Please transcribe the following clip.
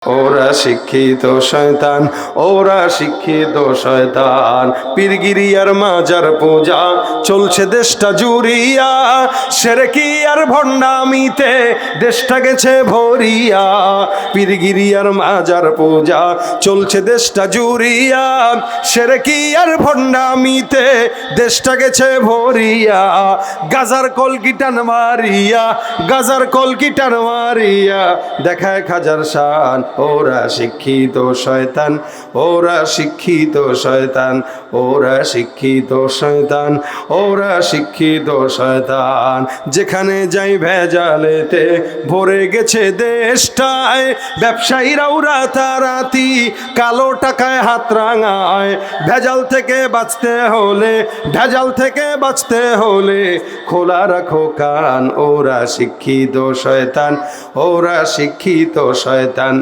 ওরা শিক্ষিত শয়তান, ওরা শিক্ষিত শয়তান। পীরগিরি আর মাজার পূজা চলছে দেশটা জুড়িয়া, শিরকি আর ভণ্ডামিতে দেশটা গেছে ভরিয়া। পীরগিরি আর মাজার পূজা চলছে দেশটা জুড়িয়া, শিরকি আর ভণ্ডামিতে দেশটা গেছে ভরিয়া। গাজার কলকিটান মারিয়া, গাজার কলকিটান মারিয়া দেখায় খাজার শান। ওরা শিক্ষিত শয়তান, ওরা শিক্ষিত শয়তান, ওরা শিক্ষিত শয়তান, ওরা শিক্ষিত শয়তান। যেখানে যাই ভেজালেতে ভরে গেছে দেশটায়, ব্যবসায়ীরাও রাতারাতি কালো টাকায় হাত রাঙায়। ভেজাল থেকে বাঁচতে হলে, ভেজাল থেকে বাঁচতে হলে খোলা রাখো কান। ওরা শিক্ষিত শয়তান, ওরা শিক্ষিত শয়তান।